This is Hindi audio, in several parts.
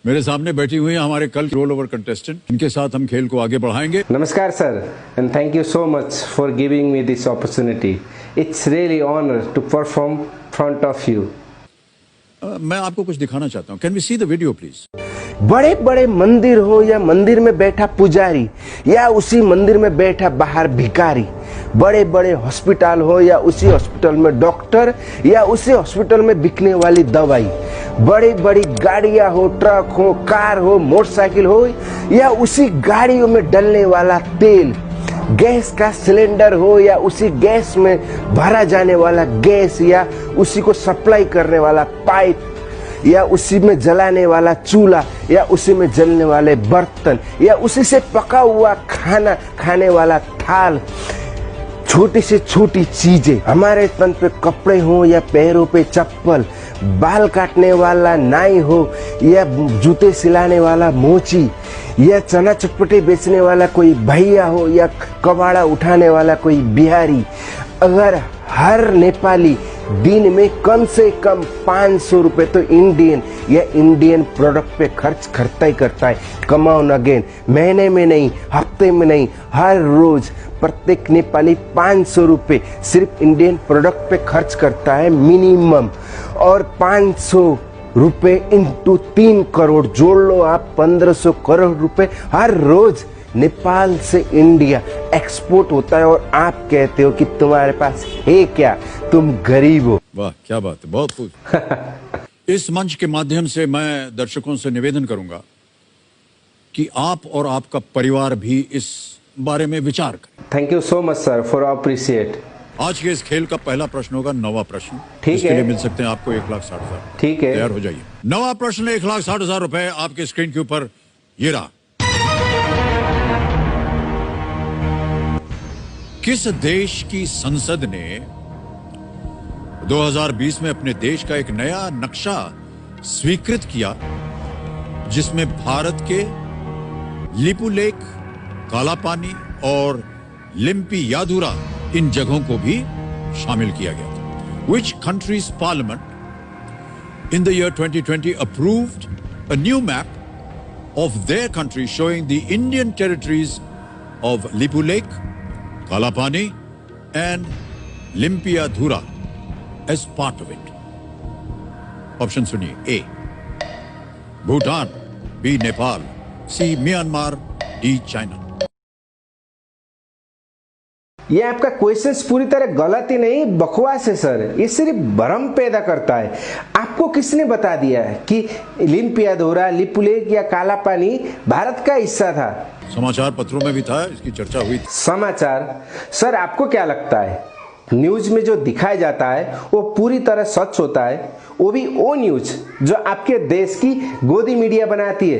मेरे सामने बैठी हुई हैं हमारे कल रोल ओवर कंटेस्टेंट, इनके साथ हम खेल को आगे बढ़ाएंगे। नमस्कार sir, and thank you so much for giving me this opportunity. It's really honor to perform front of you. मैं आपको कुछ दिखाना चाहता हूँ। Can we see the video please? बड़े बड़े मंदिर हो या मंदिर में बैठा पुजारी या उसी मंदिर में बैठा बाहर भिखारी, बड़े बड़े हॉस्पिटल हो या उसी हॉस्पिटल में डॉक्टर या उसी हॉस्पिटल में बिकने वाली दवाई, बड़ी बड़ी गाड़ियां हो, ट्रक हो, कार हो, मोटरसाइकिल हो या उसी गाड़ियों में डलने वाला तेल, गैस का सिलेंडर हो या उसी गैस में भरा जाने वाला गैस या उसी को सप्लाई करने वाला पाइप या उसी में जलाने वाला चूल्हा या उसी में जलने वाले बर्तन या उसी से पका हुआ खाना खाने वाला थाल, छोटी से छोटी चीजें, हमारे तन पे कपड़े हो या पैरों पे चप्पल, बाल काटने वाला नाई हो या जूते सिलाने वाला मोची या चना चटपटे बेचने वाला कोई भैया हो या कबाड़ा उठाने वाला कोई बिहारी, अगर हर नेपाली दिन में कम से कम 500 रुपए तो इंडियन या इंडियन प्रोडक्ट पे खर्च करता ही करता है, कमाओ अगेन, महीने में नहीं, हफ्ते में नहीं, हर रोज प्रत्येक नेपाली 500 रुपए सिर्फ इंडियन प्रोडक्ट पे खर्च करता है मिनिमम, और 500 रुपए इंटू 3 करोड़ जोड़ लो आप, 1500 करोड़ रुपए हर रोज नेपाल से इंडिया एक्सपोर्ट होता है, और आप कहते हो कि तुम्हारे पास है क्या, तुम गरीब हो। वाह क्या बात है, बहुत खूब। इस मंच के माध्यम से मैं दर्शकों से निवेदन करूंगा कि आप और आपका परिवार भी इस बारे में विचार करें। Thank you so much sir for appreciate. आज के इस खेल का पहला प्रश्न होगा 9वां प्रश्न। ठीक इसके है, लिए मिल सकते हैं आपको 1,60,000। ठीक है, तैयार हो जाइए। 9वां प्रश्न 1,60,000 रुपए आपके स्क्रीन के ऊपर ये रहा। किस देश की संसद ने 2020 में अपने देश का एक नया नक्शा स्वीकृत किया जिसमें भारत के लिपुलेख, कालापानी और लिम्पियाधुरा इन जगहों को भी शामिल किया गया था? Which country's parliament in the year 2020 approved a new map of their country showing the Indian territories of Lipulekh, Kalapani and Limpiyadhura as part of it? Option सुनिए। A Bhutan, B Nepal, C Myanmar, D China. ये आपका क्वेश्चंस पूरी तरह गलत ही नहीं, बकवास है सर, ये सिर्फ भ्रम पैदा करता है। आपको किसने बता दिया है कि लिम्पियाधुरा, लिपुलेख या काला पानी भारत का हिस्सा था? समाचार पत्रों में भी था, इसकी चर्चा हुई थी। समाचार? सर आपको क्या लगता है न्यूज में जो दिखाया जाता है वो पूरी तरह सच होता है? वो भी वो न्यूज जो आपके देश की गोदी मीडिया बनाती है।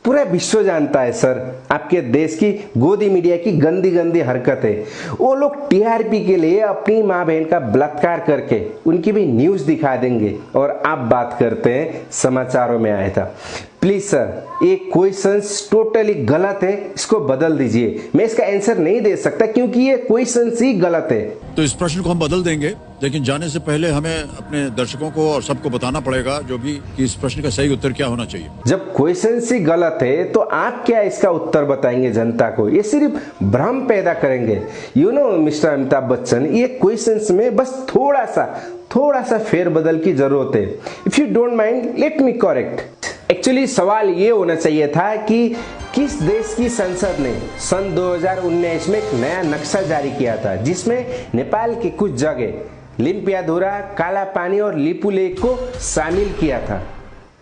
पूरा विश्व जानता है सर आपके देश की गोदी मीडिया की गंदी गंदी हरकतें। वो लोग टीआरपी के लिए अपनी माँ बहन का बलात्कार करके उनकी भी न्यूज दिखा देंगे, और आप बात करते हैं समाचारों में आया था। प्लीज सर, ये क्वेश्चंस टोटली गलत है, इसको बदल दीजिए। मैं इसका आंसर नहीं दे सकता क्योंकि ये क्वेश्चंस ही गलत है। तो इस प्रश्न को हम बदल देंगे, लेकिन जाने से पहले हमें अपने दर्शकों को और सबको बताना पड़ेगा जो भी कि इस प्रश्न का सही उत्तर क्या होना चाहिए। जब क्वेश्चंस ही गलत है तो आप क्या इसका उत्तर बताएंगे जनता को? ये सिर्फ भ्रम पैदा करेंगे। You know mister Amitabh Bachchan, ये क्वेश्चंस में बस थोड़ा सा फेरबदल की जरूरत है। If you don't mind let me correct. Actually सवाल ये होना चाहिए था कि किस देश की संसद ने सन 2019 में एक नया नक्शा जारी किया था जिसमें नेपाल की कुछ जगह लिम्पियाधुरा, काला पानी और लिपुलेख को शामिल किया था।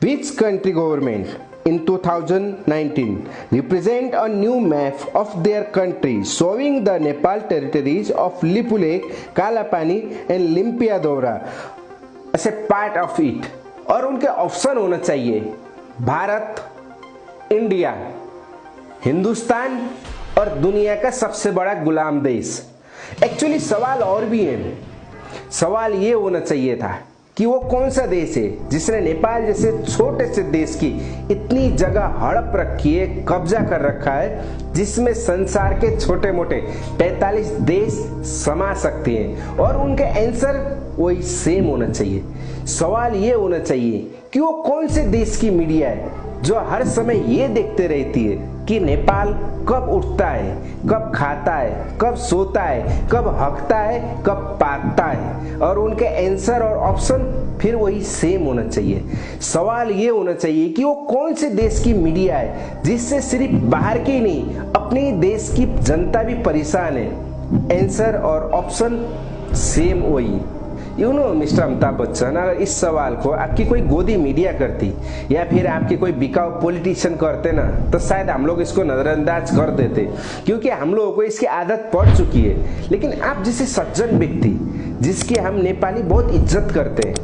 Which country government in 2019 represent a new map of their country showing the Nepal territories of Lipulekh, Kalapani and Limpiyadhura as a part of it। और उनके ऑप्शन होना चाहिए भारत, इंडिया, हिंदुस्तान और दुनिया का सबसे बड़ा गुलाम देश। एक्चुअली सवाल और भी है। सवाल ये होना चाहिए था कि वो कौन सा देश है जिसने नेपाल जैसे छोटे से देश की इतनी जगह हड़प रखी है, कब्जा कर रखा है, जिसमें संसार के छोटे मोटे 45 देश समा सकते हैं। और उनके आंसर वही सेम होना चाहिए। सवाल ये होना चाहिए कि वो कौन से देश की मीडिया है जो हर समय ये देखते रहती है कि नेपाल कब उठता है, कब खाता है, कब सोता है, कब हकता है, कब पाता है, और उनके आंसर और ऑप्शन फिर वही सेम होना चाहिए। सवाल ये होना चाहिए कि वो कौन से देश की मीडिया है जिससे सिर्फ बाहर की नहीं अपने देश की जनता भी परेशान है। आंसर और ऑप्शन सेम वही। मिस्टर अमिताभ बच्चन, अगर इस सवाल को आपकी कोई गोदी मीडिया करती या फिर आपके कोई बिकाऊ पॉलिटिशियन करते ना, तो शायद हम लोग इसको नजरअंदाज कर देते, क्योंकि हम लोगों को इसकी आदत पड़ चुकी है। लेकिन आप जैसे सज्जन व्यक्ति जिसकी हम नेपाली बहुत इज्जत करते हैं,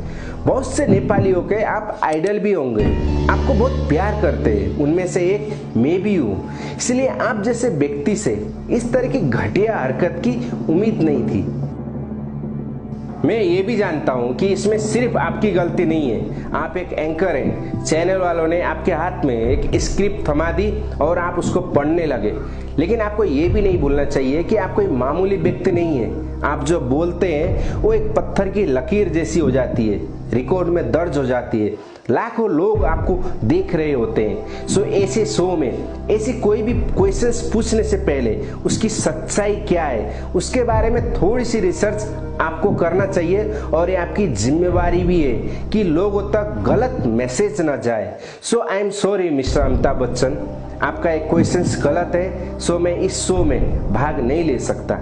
बहुत से नेपालियों के आप आइडल भी होंगे, आपको बहुत प्यार करते हैं, उनमें से एक मैं भी हूँ। इसलिए आप जैसे व्यक्ति से इस तरह की घटिया हरकत की उम्मीद नहीं थी। मैं ये भी जानता हूं कि इसमें सिर्फ आपकी गलती नहीं है। आप एक एंकर हैं, चैनल वालों ने आपके हाथ में एक स्क्रिप्ट थमा दी और आप उसको पढ़ने लगे। लेकिन आपको ये भी नहीं भूलना चाहिए कि आप कोई मामूली व्यक्ति नहीं है। आप जो बोलते हैं वो एक पत्थर की लकीर जैसी हो जाती है, रिकॉर्ड में दर्ज हो जाती है, लाखों लोग आपको देख रहे होते हैं। सो ऐसे शो में ऐसे कोई भी क्वेश्चंस पूछने से पहले उसकी सच्चाई क्या है उसके बारे में थोड़ी सी रिसर्च आपको करना चाहिए, और ये आपकी जिम्मेवारी भी है कि लोगों तक गलत मैसेज ना जाए। So I am sorry mister Amitabh Bachchan, आपका एक क्वेश्चन गलत है, सो मैं इस शो में भाग नहीं ले सकता।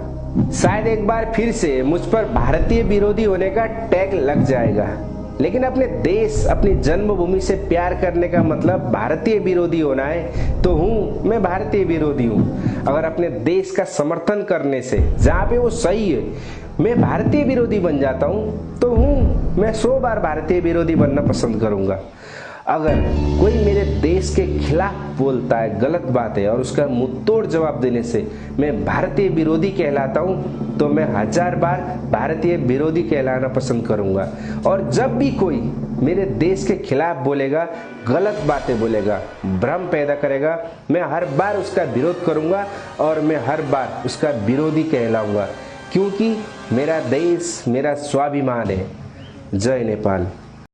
शायद एक बार फिर से मुझ पर भारतीय विरोधी होने का टैग लग जाएगा, लेकिन अपने देश, अपनी जन्मभूमि से प्यार करने का मतलब भारतीय विरोधी होना है तो मैं भारतीय विरोधी हूँ। अगर अपने देश का समर्थन करने से जहाँ पे वो सही है मैं भारतीय विरोधी बन जाता हूँ तो मैं 100 बार भारतीय विरोधी बनना पसंद करूँगा। अगर कोई मेरे देश के खिलाफ बोलता है, गलत बात है, और उसका मुंहतोड़ जवाब देने से मैं भारतीय विरोधी कहलाता हूं, तो मैं 1000 बार भारतीय विरोधी कहलाना पसंद करूंगा। और जब भी कोई मेरे देश के खिलाफ बोलेगा, गलत बातें बोलेगा, भ्रम पैदा करेगा, मैं हर बार उसका विरोध करूंगा और मैं हर बार उसका विरोधी कहलाऊंगा, क्योंकि मेरा देश मेरा स्वाभिमान है। जय नेपाल।